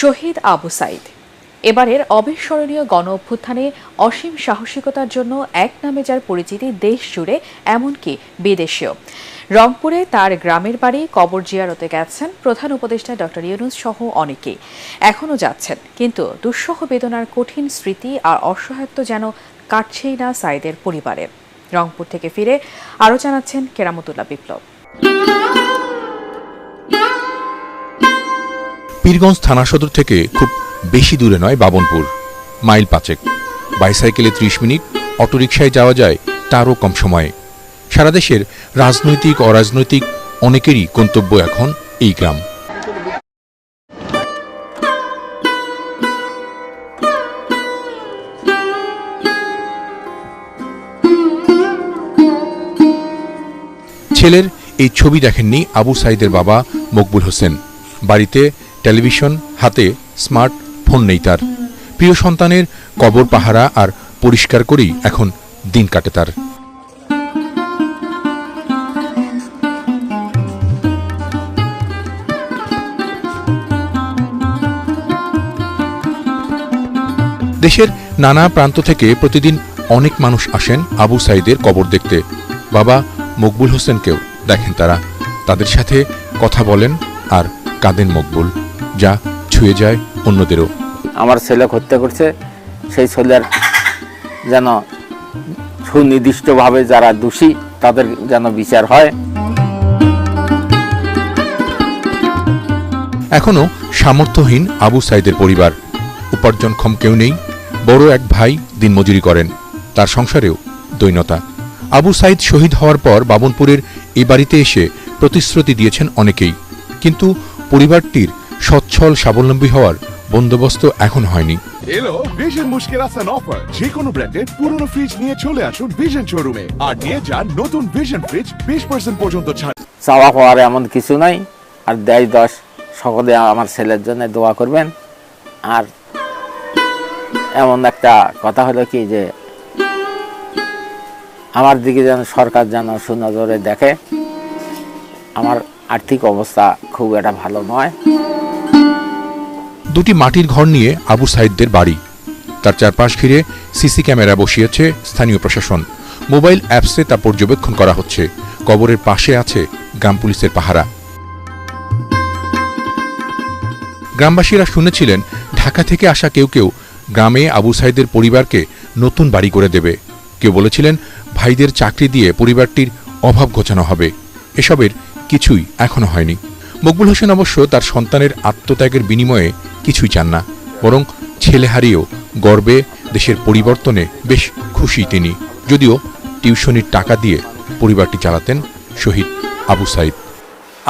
শহীদ আবু সাইদ এবারের অবিস্মরণীয় গণ অভ্যুত্থানে অসীম সাহসিকতার জন্য এক নামে যার পরিচিতি দেশ জুড়ে এমনকি বিদেশেও। রংপুরে তার গ্রামের বাড়ি কবর জিয়ারতে গেছেন প্রধান উপদেষ্টা ডক্টর ইউনূস সহ অনেকেই, এখনও যাচ্ছেন। কিন্তু দুঃসহ বেদনার কঠিন স্মৃতি আর অসহায়ত্ব যেন কাটছেই না সাইদের পরিবারের। রংপুর থেকে ফিরে আরও জানাচ্ছেন কেরামতুল্লাহ বিপ্লব। পীরগঞ্জ থানা সদর থেকে খুব বেশি দূরে নয় বাবনপুর, মাইল 5। বাইসাইকেলে 30 মিনিট, অটোরিকশায় যাওয়া যায় তারও কম সময়ে। সারা দেশের রাজনৈতিক অরাজনৈতিক অনেকেরই গন্তব্য এখন এই গ্রাম। ছেলের এই ছবি দেখেননি আবু সাইদের বাবা মকবুল হোসেন। বাড়িতে টেলিভিশন, হাতে স্মার্ট ফোন নেই তার। প্রিয় সন্তানের কবর পাহারা আর পরিষ্কার করেই এখন দিন কাটে তার। দেশের নানা প্রান্ত থেকে প্রতিদিন অনেক মানুষ আসেন আবু সাইদের কবর দেখতে। বাবা মকবুল হোসেনকেও দেখেন তারা, তাদের সাথে কথা বলেন আর কাঁদেন মকবুল, যা ছুঁয়ে যায় অন্যদেরও। আমার ছেলে হত্যা করছে, সেই ছেলের যেন সুনির্দিষ্টভাবে যারা দোষী তাদের যেন বিচার হয়। এখনো সামর্থ্যহীন আবু সাইদের পরিবার। উপার্জনক্ষম কেউ নেই। বড় এক ভাই দিনমজুরি করেন, তার সংসারেও দৈন্যতা। আবু সাইদ শহীদ হওয়ার পর বাবনপুরের এই বাড়িতে এসে প্রতিশ্রুতি দিয়েছেন অনেকেই, কিন্তু পরিবারটির সচ্ছল স্বাবলম্বী হওয়ার বন্দোবস্ত এখন হয়নি। এলো ভিশন মুশকিল আসান অফার। যে কোনো ব্র্যান্ডের পুরনো ফ্রিজ নিয়ে চলে আসুন ভিশন শোরুমে আর নিয়ে যান নতুন ভিশন ফ্রিজ 20% পর্যন্ত ছাড়। চাওয়া পাওয়ার এমন কিছু নাই, আর 10 সকলে আমার ছেলের জন্য দোয়া করবেন। আর এমন একটা কথা হলো কি যে আমার দিকে যেন সরকার যেন সুনজরে দেখে। আমার আর্থিক অবস্থা খুব একটা ভালো নয়। দুটি মাটির ঘর নিয়ে আবু সাইদদের বাড়ি। তার চারপাশ ঘিরে সিসি ক্যামেরা বসিয়েছে স্থানীয় প্রশাসন। মোবাইল অ্যাপসে তা পর্যবেক্ষণ করা হচ্ছে। কবরের পাশে আছে গ্রাম পুলিশের পাহারা। গ্রামবাসীরা শুনেছিলেন ঢাকা থেকে আসা কেউ কেউ গ্রামে আবু সাইদের পরিবারকে নতুন বাড়ি করে দেবে। কেউ বলেছিলেন ভাইদের চাকরি দিয়ে পরিবারটির অভাব ঘোচানো হবে। এসবের কিছুই এখনো হয়নি। মকবুল হোসেন অবশ্য তার সন্তানের আত্মত্যাগের বিনিময়ে কিছুই চান না, বরং ছেলে হারিয়েও গর্বে দেশের পরিবর্তনে বেশ খুশি তিনি। যদিও টিউশনির টাকা দিয়ে পরিবারটি চালাতেন শহীদ আবু সাইদ।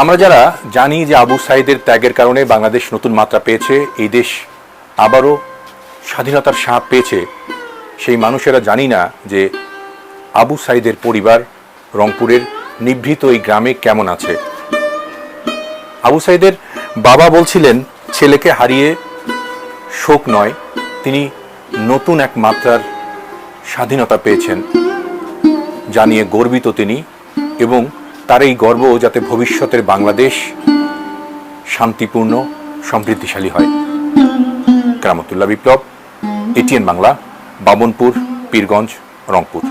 আমরা যারা জানি যে আবু সাইদের ত্যাগের কারণে বাংলাদেশ নতুন মাত্রা পেয়েছে, এই দেশ আবারও স্বাধীনতার স্বাদ পেয়েছে, সেই মানুষেরা জানি না যে আবু সাইদের পরিবার রংপুরের নিভৃত এই গ্রামে কেমন আছে। আবু সাইদের বাবা বলছিলেন ছেলেকে হারিয়ে শোক নয়, তিনি নতুন এক মাত্রার স্বাধীনতা পেয়েছেন, জানিয়ে গর্বিত তিনি, এবং তার এই গর্ব যাতে ভবিষ্যতের বাংলাদেশ শান্তিপূর্ণ সমৃদ্ধিশালী হয়। কেরামতুল্লাহ বিপ্লব, এটিএন বাংলা, বাবনপুর, পীরগঞ্জ, রংপুর।